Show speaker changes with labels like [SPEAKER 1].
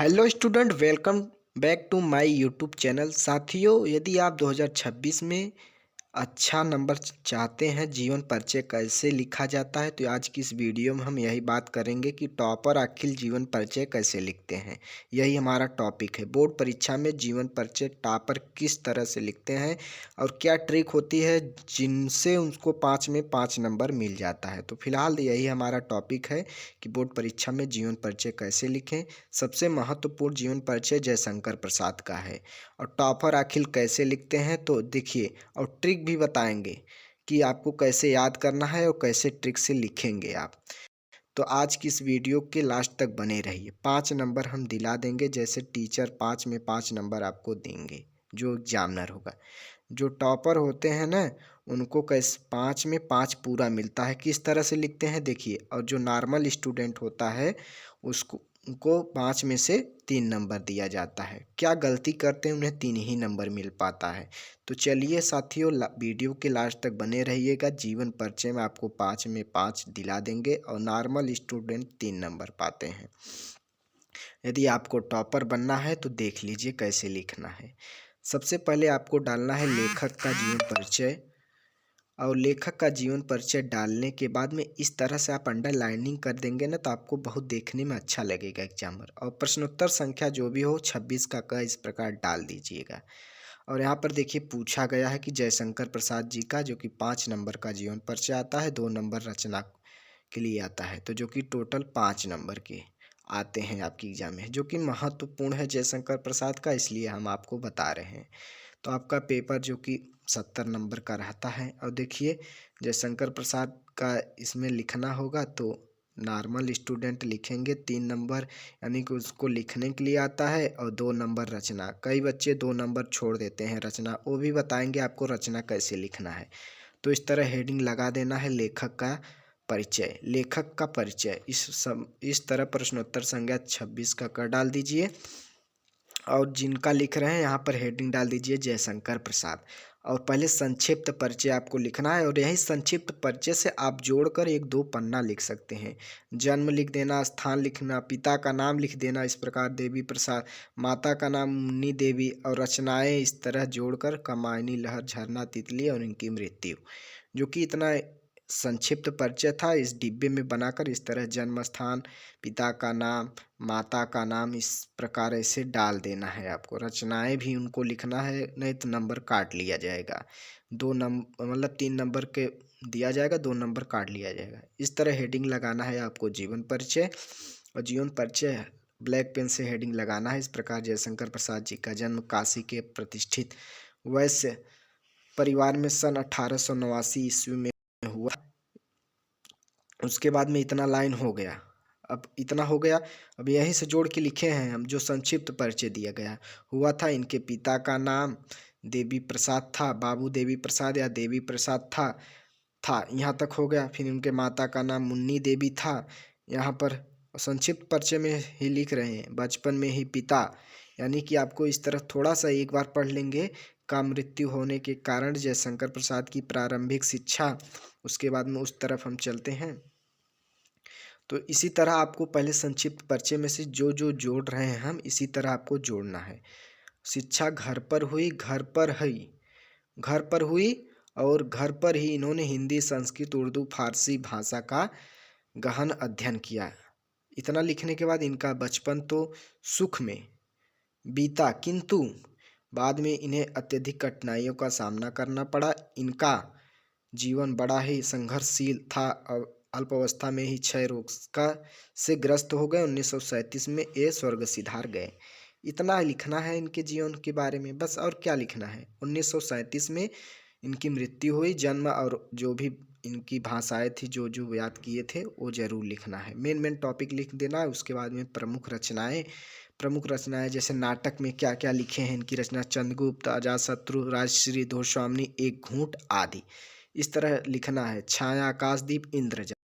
[SPEAKER 1] Hello student, welcome back to my YouTube channel. साथियों, यदि आप 2026 में अच्छा नंबर चाहते हैं, जीवन परिचय कैसे लिखा जाता है, तो आज की इस वीडियो में हम यही बात करेंगे कि टॉपर आखिर जीवन परिचय कैसे लिखते हैं। यही हमारा टॉपिक है। बोर्ड परीक्षा में जीवन परिचय टॉपर किस तरह से लिखते हैं और क्या ट्रिक होती है जिनसे उनको 5 में 5 नंबर मिल जाता है। तो फिलहाल यही हमारा टॉपिक है कि बोर्ड परीक्षा में जीवन परिचय कैसे लिखें। सबसे महत्वपूर्ण जीवन परिचय जयशंकर प्रसाद का है। और टॉपर आखिर कैसे लिखते हैं, तो देखिए, और ट्रिक भी बताएंगे कि आपको कैसे याद करना है और कैसे ट्रिक से लिखेंगे आप। तो आज की इस वीडियो के लास्ट तक बने रहिए। 5 नंबर हम दिला देंगे, जैसे टीचर 5 में 5 नंबर आपको देंगे जो एग्जामिनर होगा। जो टॉपर होते हैं ना, उनको कैसे 5 में 5 पूरा मिलता है। किस तरह से लिखते हैं देखिए। और जो नॉर्मल स्टूडेंट होता है उसको उनको 5 में से 3 नंबर दिया जाता है। क्या गलती करते हैं उन्हें 3 ही नंबर मिल पाता है। तो चलिए साथियों, वीडियो के लास्ट तक बने रहिएगा। जीवन परिचय में आपको 5 में 5 दिला देंगे और नॉर्मल स्टूडेंट 3 नंबर पाते हैं। यदि आपको टॉपर बनना है तो देख लीजिए कैसे लिखना है। सबसे पहले आपको डालना है लेखक का जीवन परिचय। और लेखक का जीवन परिचय डालने के बाद में इस तरह से आप अंडरलाइनिंग कर देंगे ना, तो आपको बहुत देखने में अच्छा लगेगा एग्जामर। और प्रश्नोत्तर संख्या जो भी हो 26 का इस प्रकार डाल दीजिएगा। और यहाँ पर देखिए पूछा गया है कि जयशंकर प्रसाद जी का, जो कि 5 नंबर का जीवन परिचय आता है, 2 नंबर रचना के लिए आता है, तो जो कि टोटल 5 नंबर के आते हैं आपकी एग्जाम में, जो कि महत्वपूर्ण है जयशंकर प्रसाद का, इसलिए हम आपको बता रहे हैं। तो आपका पेपर जो कि 70 नंबर का रहता है। और देखिए, जयशंकर प्रसाद का इसमें लिखना होगा तो नॉर्मल स्टूडेंट लिखेंगे 3 नंबर, यानी कि उसको लिखने के लिए आता है, और 2 नंबर रचना। कई बच्चे 2 नंबर छोड़ देते हैं रचना, वो भी बताएंगे आपको रचना कैसे लिखना है। तो इस तरह हेडिंग लगा देना है लेखक का परिचय, लेखक का परिचय। इस तरह प्रश्नोत्तर संख्या 26 का कर डाल दीजिए। और जिनका लिख रहे हैं यहाँ पर हेडिंग डाल दीजिए जयशंकर प्रसाद। और पहले संक्षिप्त परिचय आपको लिखना है, और यही संक्षिप्त परिचय से आप जोड़कर 1-2 पन्ना लिख सकते हैं। जन्म लिख देना, स्थान लिखना, पिता का नाम लिख देना, इस प्रकार देवी प्रसाद, माता का नाम मुन्नी देवी, और रचनाएं इस तरह जोड़कर कामायनी, लहर, झरना, तितली और इनकी मृत्यु। जो कि इतना संक्षिप्त परिचय था, इस डिब्बे में बनाकर इस तरह जन्म स्थान, पिता का नाम, माता का नाम, इस प्रकार ऐसे डाल देना है आपको। रचनाएं भी उनको लिखना है, नहीं तो नंबर काट लिया जाएगा। 2 नंबर मतलब 3 नंबर के दिया जाएगा, 2 नंबर काट लिया जाएगा। इस तरह हेडिंग लगाना है आपको जीवन परिचय। और जीवन परिचय ब्लैक पेन से हेडिंग लगाना है इस प्रकार: जयशंकर प्रसाद जी का जन्म काशी के प्रतिष्ठित वैश्य परिवार में सन 1889 ईस्वी में हुआ। उसके बाद में इतना लाइन हो गया। अब इतना हो गया, अब यहीं से जोड़ के लिखे हैं हम। जो संक्षिप्त परिचय दिया गया हुआ था, इनके पिता का नाम देवी प्रसाद था, बाबू देवी प्रसाद या देवी प्रसाद था यहाँ तक हो गया। फिर इनके माता का नाम मुन्नी देवी था। यहाँ पर संक्षिप्त परिचय में ही लिख रहे हैं बचपन में ही पिता, यानी कि आपको इस तरह थोड़ा सा एक बार पढ़ लेंगे। का मृत्यु होने के कारण जयशंकर प्रसाद की प्रारंभिक शिक्षा, उसके बाद में उस तरफ हम चलते हैं। तो इसी तरह आपको पहले संक्षिप्त परिचय में से जो जो जोड़ रहे हैं हम, इसी तरह आपको जोड़ना है। शिक्षा घर पर हुई, घर पर हुई, और घर पर ही इन्होंने हिंदी, संस्कृत, उर्दू, फारसी भाषा का गहन अध्ययन किया। इतना लिखने के बाद इनका बचपन तो सुख में बीता, किंतु बाद में इन्हें अत्यधिक कठिनाइयों का सामना करना पड़ा। इनका जीवन बड़ा ही संघर्षशील था और अल्पावस्था में ही क्षय रोग का से ग्रस्त हो गए। 1937 में ये स्वर्ग सिधार गए। इतना लिखना है इनके जीवन के बारे में, बस। और क्या लिखना है? 1937 में इनकी मृत्यु हुई। जन्म और जो भी इनकी भाषाएं थी, जो जो याद किए थे, वो जरूर लिखना है। मेन टॉपिक लिख देना है। उसके बाद में प्रमुख रचनाएं जैसे नाटक में क्या क्या लिखे हैं इनकी रचना: चंद्रगुप्त, अजातशत्रु, राजश्री, धोस्वामिनी, एक घूंट आदि। इस तरह लिखना है। छाया, आकाशदीप, इंद्रजाल।